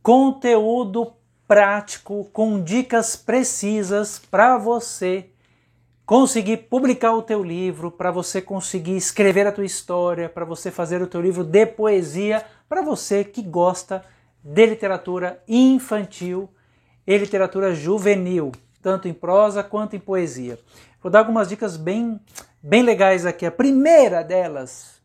conteúdo prático com dicas precisas para você conseguir publicar o teu livro, para você conseguir escrever a tua história, para você fazer o teu livro de poesia, para você que gosta de literatura infantil e literatura juvenil, tanto em prosa quanto em poesia. Vou dar algumas dicas bem legais aqui. A primeira delas,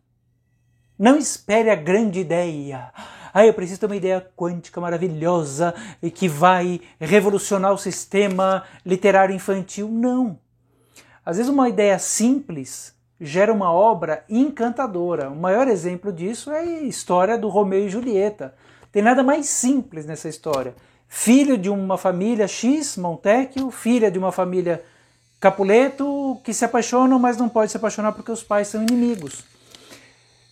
não espere a grande ideia. Eu preciso ter uma ideia quântica maravilhosa e que vai revolucionar o sistema literário infantil. Não. Às vezes uma ideia simples gera uma obra encantadora. O maior exemplo disso é a história do Romeu e Julieta. Tem nada mais simples nessa história. Filho de uma família X, Montecchio, filha de uma família Capuleto, que se apaixonam, mas não pode se apaixonar porque os pais são inimigos.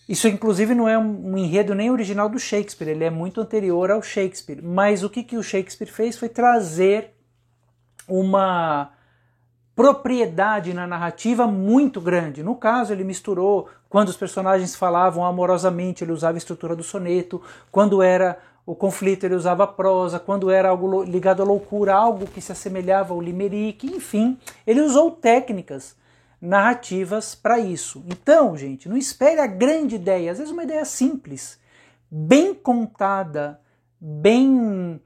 Isso, inclusive, não é um enredo nem original do Shakespeare, ele é muito anterior ao Shakespeare. Mas o que o Shakespeare fez foi trazer uma propriedade na narrativa muito grande. No caso, ele misturou, quando os personagens falavam amorosamente, ele usava a estrutura do soneto, quando era o conflito, ele usava a prosa, quando era algo ligado à loucura, algo que se assemelhava ao limerick, enfim, ele usou técnicas narrativas para isso. Então, gente, não espere a grande ideia, às vezes uma ideia simples, bem contada, bem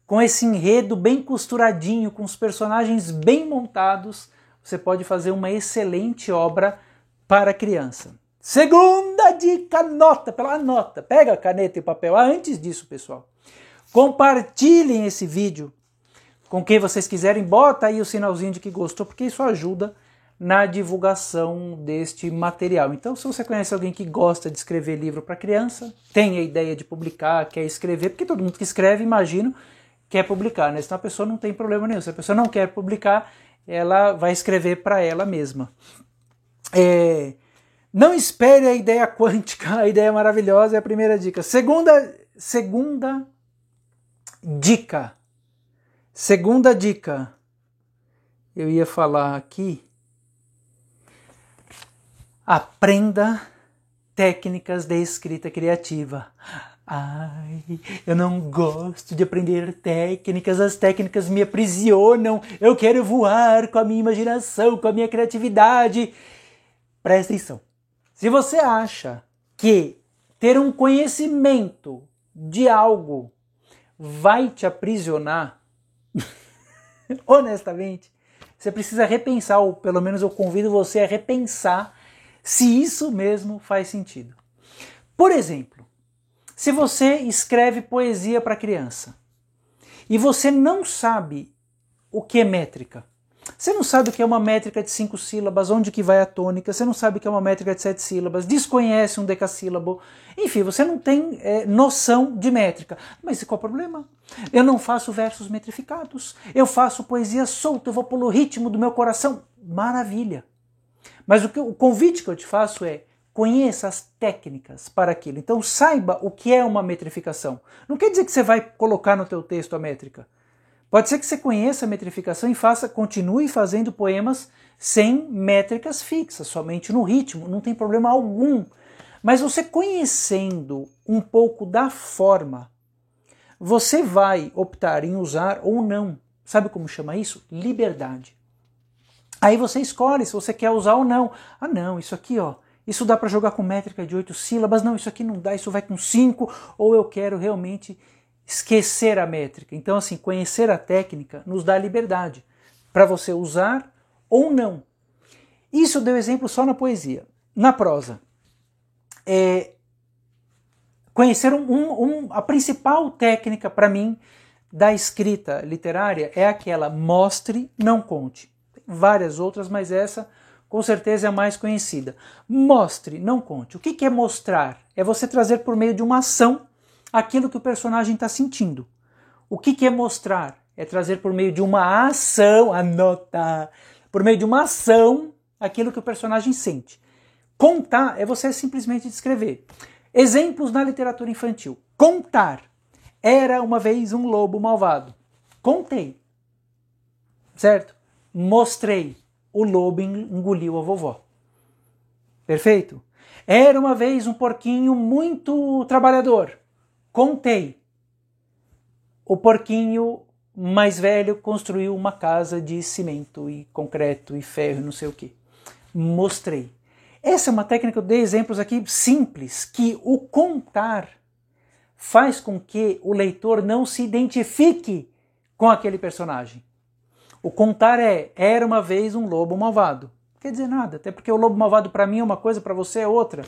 com esse enredo bem costuradinho, com os personagens bem montados, você pode fazer uma excelente obra para criança. Segunda dica, anota, pega a caneta e o papel. Antes disso, pessoal, compartilhem esse vídeo com quem vocês quiserem, bota aí o sinalzinho de que gostou, porque isso ajuda na divulgação deste material. Então, se você conhece alguém que gosta de escrever livro para criança, tem a ideia de publicar, quer escrever, porque todo mundo que escreve, imagino, quer publicar, né? Senão a pessoa não tem problema nenhum. Se a pessoa não quer publicar, ela vai escrever para ela mesma. Não espere a ideia quântica, a ideia maravilhosa é a primeira dica. Segunda dica, eu ia falar aqui, aprenda técnicas de escrita criativa. Eu não gosto de aprender técnicas, as técnicas me aprisionam, eu quero voar com a minha imaginação, com a minha criatividade. Presta atenção. Se você acha que ter um conhecimento de algo vai te aprisionar, honestamente, você precisa repensar, ou pelo menos eu convido você a repensar se isso mesmo faz sentido. Por exemplo, se você escreve poesia para criança e você não sabe o que é métrica, você não sabe o que é uma métrica de 5 sílabas, onde que vai a tônica, você não sabe o que é uma métrica de 7 sílabas, desconhece um decassílabo, enfim, você não tem noção de métrica. Mas qual é o problema? Eu não faço versos metrificados, eu faço poesia solta, eu vou pelo ritmo do meu coração. Maravilha! Mas o convite que eu te faço é: conheça as técnicas para aquilo. Então saiba o que é uma metrificação. Não quer dizer que você vai colocar no teu texto a métrica. Pode ser que você conheça a metrificação e continue fazendo poemas sem métricas fixas, somente no ritmo, não tem problema algum. Mas você conhecendo um pouco da forma, você vai optar em usar ou não. Sabe como chama isso? Liberdade. Aí você escolhe se você quer usar ou não. Não, isso aqui, isso dá para jogar com métrica de 8 sílabas, não, isso aqui não dá, isso vai com 5, ou eu quero realmente esquecer a métrica. Então, assim, conhecer a técnica nos dá liberdade para você usar ou não. Isso eu dei exemplo só na poesia. Na prosa, conhecer a principal técnica para mim da escrita literária é aquela: mostre, não conte. Tem várias outras, mas essa com certeza é a mais conhecida. Mostre, não conte. O que é mostrar? É você trazer por meio de uma ação aquilo que o personagem está sentindo. O que é mostrar? É trazer por meio de uma ação, por meio de uma ação, aquilo que o personagem sente. Contar é você simplesmente descrever. Exemplos na literatura infantil. Contar. Era uma vez um lobo malvado. Contei. Certo? Mostrei. O lobo engoliu a vovó. Perfeito? Era uma vez um porquinho muito trabalhador. Contei. o porquinho mais velho construiu uma casa de cimento e concreto e ferro e não sei o que. Mostrei. Essa é uma técnica, eu dei exemplos aqui simples, que o contar faz com que o leitor não se identifique com aquele personagem. O contar era uma vez um lobo malvado. Não quer dizer nada, até porque o lobo malvado para mim é uma coisa, para você é outra.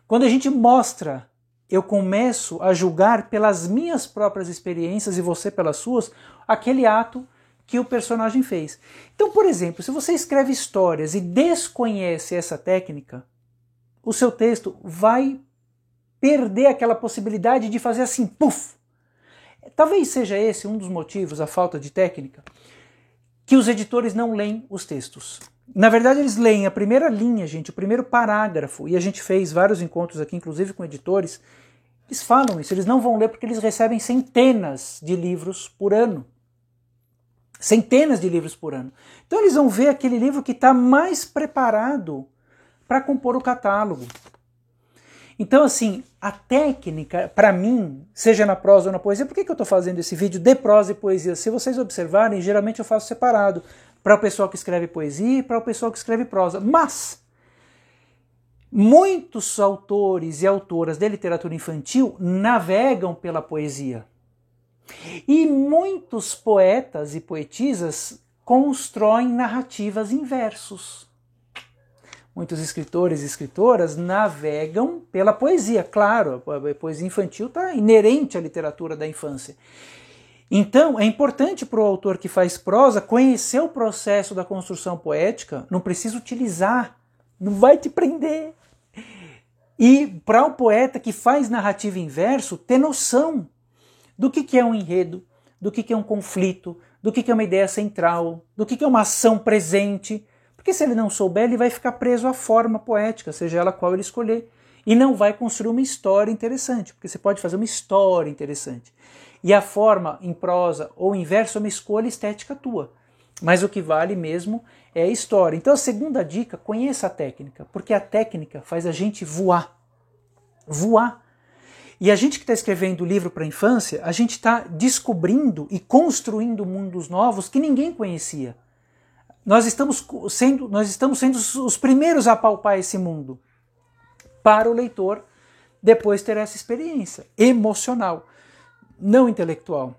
Quando a gente mostra, eu começo a julgar pelas minhas próprias experiências e você pelas suas, aquele ato que o personagem fez. Então, por exemplo, se você escreve histórias e desconhece essa técnica, o seu texto vai perder aquela possibilidade de fazer assim, puf! Talvez seja esse um dos motivos, a falta de técnica, que os editores não leem os textos. Na verdade, eles leem a primeira linha, gente, o primeiro parágrafo, e a gente fez vários encontros aqui, inclusive com editores, eles falam isso, eles não vão ler porque eles recebem centenas de livros por ano. Centenas de livros por ano. Então eles vão ver aquele livro que está mais preparado para compor o catálogo. Então, assim, a técnica, para mim, seja na prosa ou na poesia, por que eu estou fazendo esse vídeo de prosa e poesia? Se vocês observarem, geralmente eu faço separado, para o pessoal que escreve poesia e para o pessoal que escreve prosa. Mas muitos autores e autoras de literatura infantil navegam pela poesia. E muitos poetas e poetisas constroem narrativas em versos. Muitos escritores e escritoras navegam pela poesia. Claro, a poesia infantil está inerente à literatura da infância. Então, é importante para o autor que faz prosa conhecer o processo da construção poética, não precisa utilizar, não vai te prender. E para o poeta que faz narrativa em verso, ter noção do que é um enredo, do que é um conflito, do que é uma ideia central, do que é uma ação presente. Porque se ele não souber, ele vai ficar preso à forma poética, seja ela qual ele escolher. E não vai construir uma história interessante, porque você pode fazer uma história interessante. E a forma em prosa ou em verso é uma escolha estética tua. Mas o que vale mesmo é a história. Então a segunda dica, conheça a técnica, porque a técnica faz a gente voar. Voar. E a gente que está escrevendo livro para a infância, a gente está descobrindo e construindo mundos novos que ninguém conhecia. Nós estamos sendo os primeiros a palpar esse mundo para o leitor depois ter essa experiência emocional, não intelectual.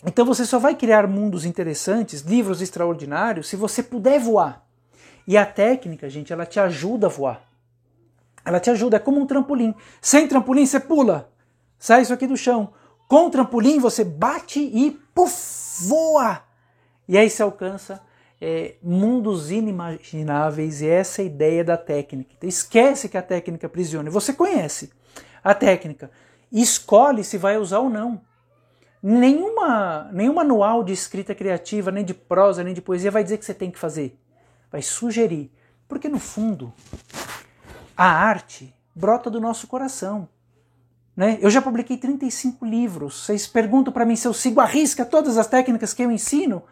Então você só vai criar mundos interessantes, livros extraordinários, se você puder voar. E a técnica, gente, ela te ajuda a voar. Ela te ajuda, é como um trampolim. Sem trampolim você pula, sai isso aqui do chão. Com trampolim você bate e puff, voa. E aí você alcança mundos inimagináveis, e essa é a ideia da técnica. Então, esquece que a técnica aprisiona. Você conhece a técnica, escolhe se vai usar ou não. Nenhum manual de escrita criativa, nem de prosa, nem de poesia vai dizer que você tem que fazer. Vai sugerir. Porque no fundo, a arte brota do nosso coração. Né? Eu já publiquei 35 livros. Vocês perguntam para mim se eu sigo à risca todas as técnicas que eu ensino.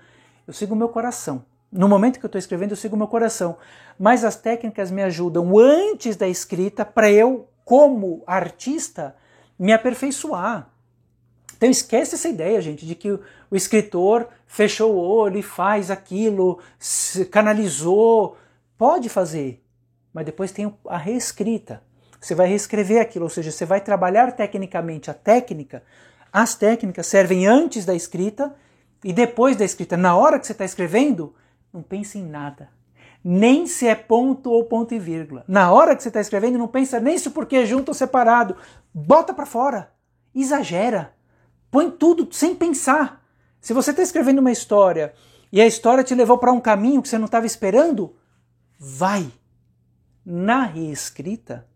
Eu sigo o meu coração. No momento que eu estou escrevendo, eu sigo o meu coração. Mas as técnicas me ajudam antes da escrita para eu, como artista, me aperfeiçoar. Então esquece essa ideia, gente, de que o escritor fechou o olho e faz aquilo, canalizou. Pode fazer, mas depois tem a reescrita. Você vai reescrever aquilo, ou seja, você vai trabalhar tecnicamente a técnica. As técnicas servem antes da escrita e depois da escrita. Na hora que você está escrevendo, não pense em nada. Nem se é ponto ou ponto e vírgula. Na hora que você está escrevendo, não pensa nem se o porquê é junto ou separado. Bota para fora. Exagera. Põe tudo sem pensar. Se você está escrevendo uma história e a história te levou para um caminho que você não estava esperando, vai. Na reescrita,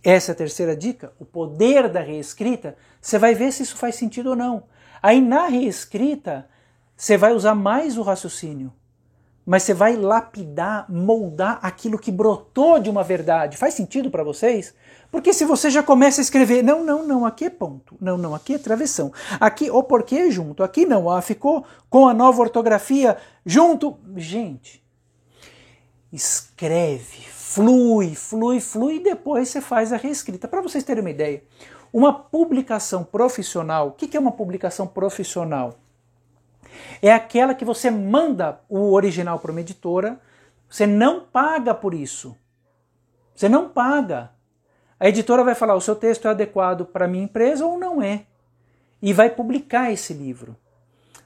essa é a terceira dica, o poder da reescrita, você vai ver se isso faz sentido ou não. Aí na reescrita, você vai usar mais o raciocínio, mas você vai lapidar, moldar aquilo que brotou de uma verdade. Faz sentido para vocês? Porque se você já começa a escrever, não, aqui é ponto, não, aqui é travessão, aqui o porquê é junto, aqui não, ficou com a nova ortografia junto. Gente, escreve, flui, e depois você faz a reescrita. Para vocês terem uma ideia, Uma publicação profissional, o que é uma publicação profissional? É aquela que você manda o original para uma editora, você não paga por isso. Você não paga. A editora vai falar, o seu texto é adequado para a minha empresa ou não é. E vai publicar esse livro.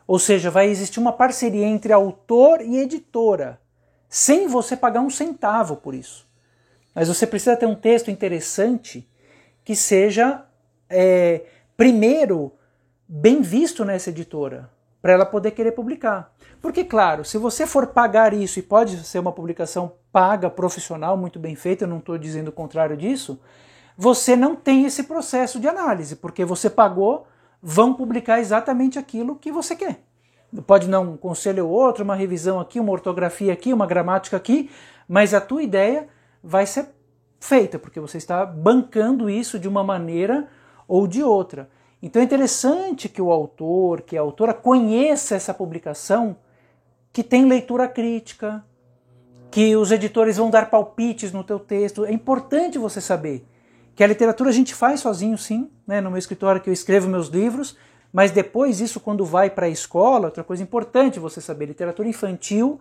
Ou seja, vai existir uma parceria entre autor e editora, sem você pagar um centavo por isso. Mas você precisa ter um texto interessante que seja, primeiro, bem visto nessa editora, para ela poder querer publicar. Porque, claro, se você for pagar isso, e pode ser uma publicação paga, profissional, muito bem feita, eu não estou dizendo o contrário disso, você não tem esse processo de análise, porque você pagou, vão publicar exatamente aquilo que você quer. Pode dar um conselho ou outro, uma revisão aqui, uma ortografia aqui, uma gramática aqui, mas a tua ideia vai ser feita, porque você está bancando isso de uma maneira ou de outra. Então é interessante que o autor, que a autora conheça essa publicação, que tem leitura crítica, que os editores vão dar palpites no teu texto. É importante você saber que a literatura a gente faz sozinho, sim, né? No meu escritório que eu escrevo meus livros, mas depois isso quando vai para a escola, outra coisa importante você saber, literatura infantil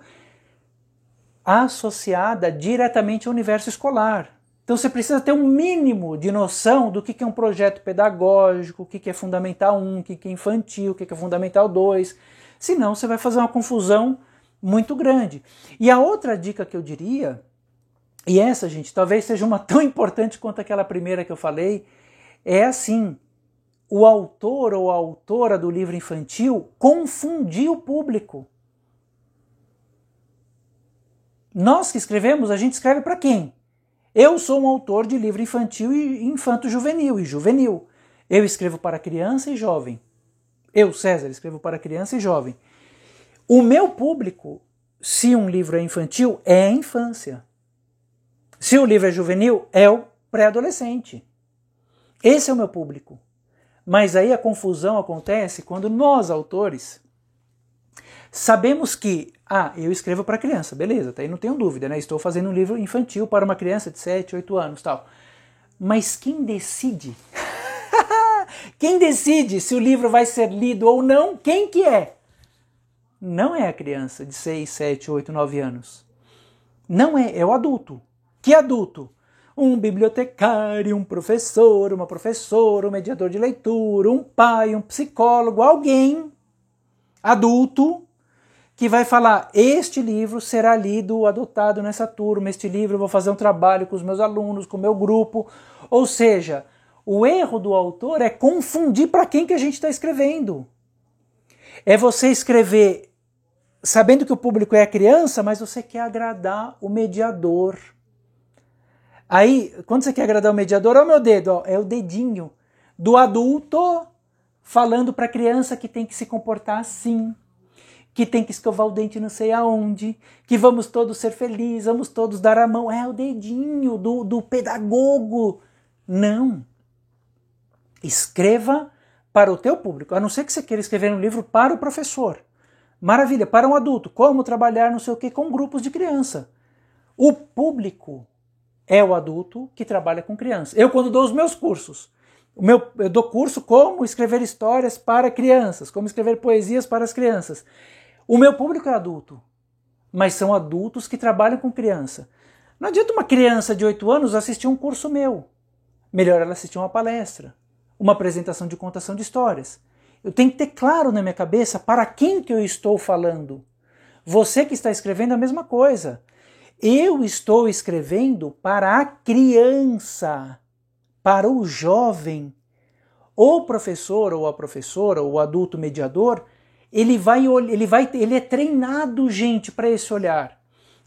associada diretamente ao universo escolar. Então você precisa ter um mínimo de noção do que é um projeto pedagógico, o que é Fundamental 1, o que é infantil, o que é Fundamental 2. Senão você vai fazer uma confusão muito grande. E a outra dica que eu diria, e essa, gente, talvez seja uma tão importante quanto aquela primeira que eu falei, é assim, o autor ou a autora do livro infantil confundir o público. Nós que escrevemos, a gente escreve para quem? Eu sou um autor de livro infantil e infanto-juvenil e juvenil. Eu escrevo para criança e jovem. Eu, César, escrevo para criança e jovem. O meu público, se um livro é infantil, é a infância. Se o livro é juvenil, é o pré-adolescente. Esse é o meu público. Mas aí a confusão acontece quando nós, autores, sabemos que, eu escrevo para criança, beleza, até aí não tenho dúvida, né? Estou fazendo um livro infantil para uma criança de 7, 8 anos, tal. Mas quem decide? Quem decide se o livro vai ser lido ou não? Quem que é? Não é a criança de 6, 7, 8, 9 anos. Não é, é o adulto. Que adulto? Um bibliotecário, um professor, uma professora, um mediador de leitura, um pai, um psicólogo, alguém adulto que vai falar, este livro será lido, adotado nessa turma, este livro eu vou fazer um trabalho com os meus alunos, com o meu grupo. Ou seja, o erro do autor é confundir para quem que a gente está escrevendo. É você escrever sabendo que o público é a criança, mas você quer agradar o mediador. Aí, quando você quer agradar o mediador, olha o meu dedo, ó, é o dedinho do adulto falando para a criança que tem que se comportar assim, que tem que escovar o dente não sei aonde, que vamos todos ser felizes, vamos todos dar a mão. É o dedinho do pedagogo. Não. Escreva para o teu público, a não ser que você queira escrever um livro para o professor. Maravilha, para um adulto, como trabalhar não sei o que com grupos de criança. O público é o adulto que trabalha com criança. Eu, quando dou os meus cursos, eu dou curso como escrever histórias para crianças, como escrever poesias para as crianças. O meu público é adulto, mas são adultos que trabalham com criança. Não adianta uma criança de 8 anos assistir um curso meu. Melhor ela assistir uma palestra, uma apresentação de contação de histórias. Eu tenho que ter claro na minha cabeça para quem que eu estou falando. Você que está escrevendo a mesma coisa. Eu estou escrevendo para a criança, para o jovem. O professor ou a professora, ou o adulto mediador, ele é treinado, gente, para esse olhar.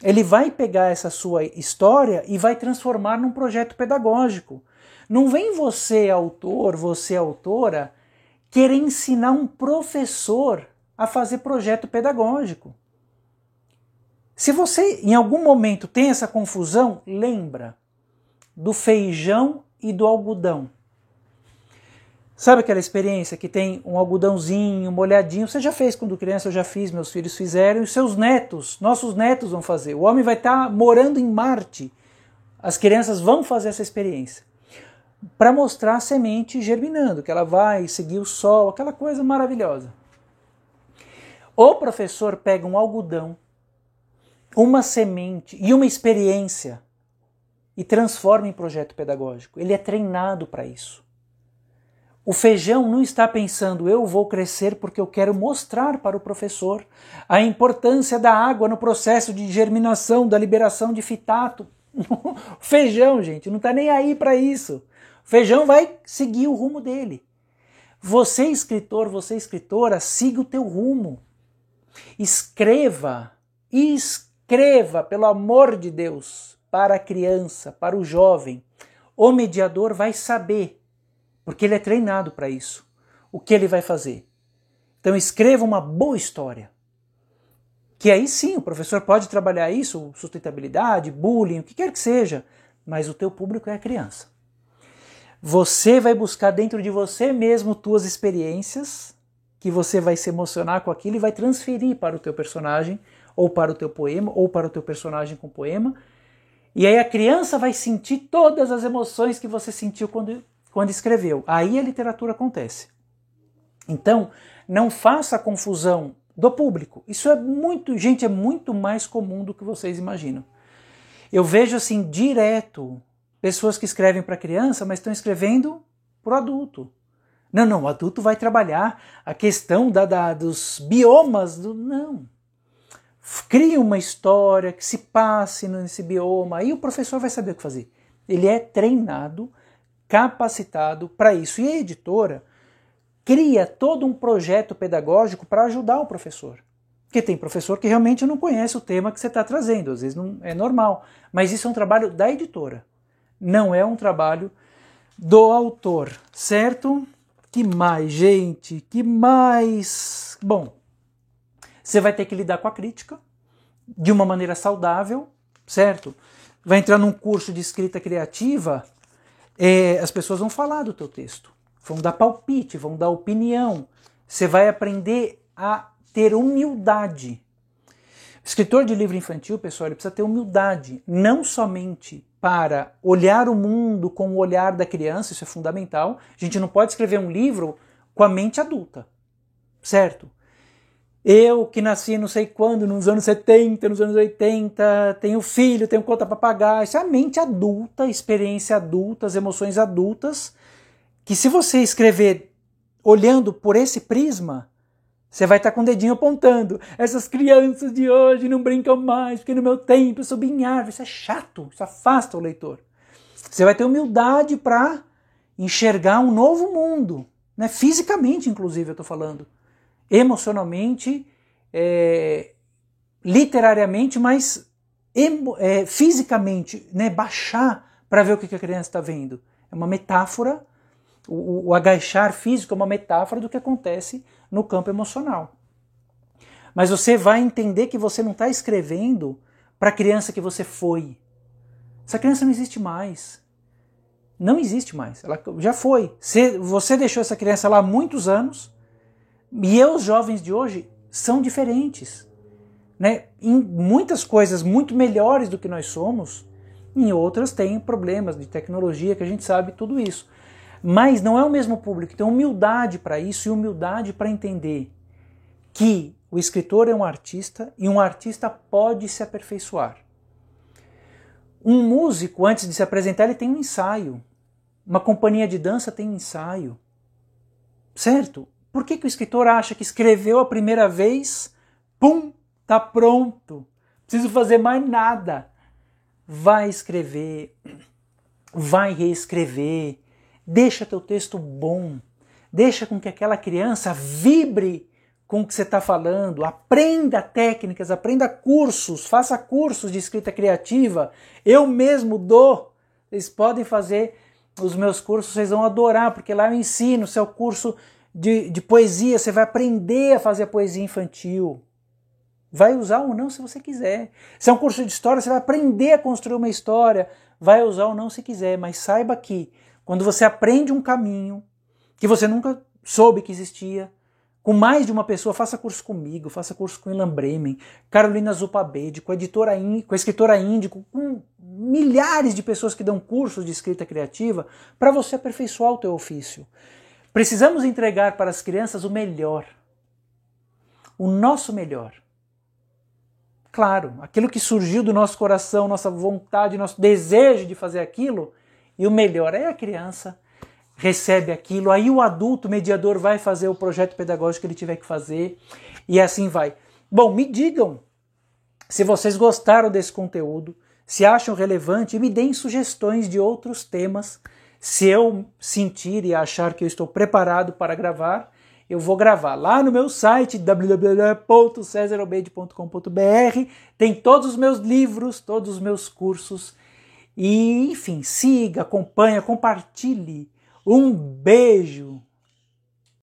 Ele vai pegar essa sua história e vai transformar num projeto pedagógico. Não vem você, autor, você, autora, querer ensinar um professor a fazer projeto pedagógico. Se você, em algum momento, tem essa confusão, lembra do feijão e do algodão. Sabe aquela experiência que tem um algodãozinho molhadinho? Você já fez quando criança, eu já fiz, meus filhos fizeram, e os seus netos, nossos netos vão fazer. O homem vai estar morando em Marte. As crianças vão fazer essa experiência. para mostrar a semente germinando, que ela vai seguir o sol, aquela coisa maravilhosa. O professor pega um algodão, uma semente e uma experiência e transforma em projeto pedagógico. Ele é treinado para isso. O feijão não está pensando, eu vou crescer porque eu quero mostrar para o professor a importância da água no processo de germinação, da liberação de fitato. O feijão, gente, não está nem aí para isso. O feijão vai seguir o rumo dele. Você, escritor, você, escritora, siga o teu rumo. Escreva, pelo amor de Deus, para a criança, para o jovem. O mediador vai saber, porque ele é treinado para isso, o que ele vai fazer. Então escreva uma boa história. Que aí sim, o professor pode trabalhar isso, sustentabilidade, bullying, o que quer que seja, mas o teu público é a criança. Você vai buscar dentro de você mesmo tuas experiências, que você vai se emocionar com aquilo e vai transferir para o teu personagem, ou para o teu poema, ou para o teu personagem com poema, e aí a criança vai sentir todas as emoções que você sentiu quando escreveu. Aí a literatura acontece. Então, não faça confusão do público. Isso é muito mais comum do que vocês imaginam. Eu vejo assim direto pessoas que escrevem para criança, mas estão escrevendo para o adulto. Não, o adulto vai trabalhar a questão dos biomas. Não. Crie uma história que se passe nesse bioma, aí o professor vai saber o que fazer. Ele é treinado, capacitado para isso. E a editora cria todo um projeto pedagógico para ajudar o professor. Porque tem professor que realmente não conhece o tema que você está trazendo, às vezes não é normal. Mas isso é um trabalho da editora, não é um trabalho do autor, certo? Que mais, gente? Que mais? Bom, você vai ter que lidar com a crítica de uma maneira saudável, certo? Vai entrar num curso de escrita criativa, as pessoas vão falar do teu texto, vão dar palpite, vão dar opinião. Você vai aprender a ter humildade. O escritor de livro infantil, pessoal, ele precisa ter humildade, não somente para olhar o mundo com o olhar da criança, isso é fundamental. A gente não pode escrever um livro com a mente adulta, certo? Eu, que nasci não sei quando, nos anos 70, nos anos 80, tenho filho, tenho conta para pagar. Isso é a mente adulta, experiência adulta, as emoções adultas, que se você escrever olhando por esse prisma, você vai estar com o dedinho apontando. Essas crianças de hoje não brincam mais, porque no meu tempo eu subi em árvore. Isso é chato, isso afasta o leitor. Você vai ter humildade para enxergar um novo mundo, né? Fisicamente, inclusive, eu estou falando. Emocionalmente, literariamente, mas fisicamente, né? Baixar para ver o que a criança está vendo. É uma metáfora, o agachar físico é uma metáfora do que acontece no campo emocional. Mas você vai entender que você não está escrevendo para a criança que você foi. Essa criança não existe mais. Não existe mais. Ela já foi. Você deixou essa criança lá há muitos anos. E os jovens de hoje são diferentes, né? Em muitas coisas muito melhores do que nós somos, em outras tem problemas de tecnologia, que a gente sabe tudo isso. Mas não é o mesmo público. Então humildade para isso e humildade para entender que o escritor é um artista e um artista pode se aperfeiçoar. Um músico, antes de se apresentar, ele tem um ensaio. Uma companhia de dança tem um ensaio. Certo? Por que o escritor acha que escreveu a primeira vez, pum, tá pronto, não preciso fazer mais nada? Vai escrever, vai reescrever, deixa teu texto bom, deixa com que aquela criança vibre com o que você está falando, aprenda técnicas, aprenda cursos, faça cursos de escrita criativa. Eu mesmo dou, vocês podem fazer os meus cursos, vocês vão adorar, porque lá eu ensino, se é o curso de poesia, você vai aprender a fazer a poesia infantil. Vai usar ou não se você quiser. Se é um curso de história, você vai aprender a construir uma história. Vai usar ou não se quiser, mas saiba que quando você aprende um caminho que você nunca soube que existia, com mais de uma pessoa, faça curso comigo, faça curso com Ilan Bremen, Carolina Zupabede, com a escritora Índico, com milhares de pessoas que dão cursos de escrita criativa para você aperfeiçoar o teu ofício. Precisamos entregar para as crianças o melhor, o nosso melhor. Claro, aquilo que surgiu do nosso coração, nossa vontade, nosso desejo de fazer aquilo, e o melhor é a criança recebe aquilo, aí o adulto mediador vai fazer o projeto pedagógico que ele tiver que fazer, e assim vai. Bom, me digam se vocês gostaram desse conteúdo, se acham relevante, e me deem sugestões de outros temas. Se eu sentir e achar que eu estou preparado para gravar, eu vou gravar lá no meu site www.cesarobede.com.br. Tem todos os meus livros, todos os meus cursos. E, enfim, siga, acompanhe, compartilhe. Um beijo!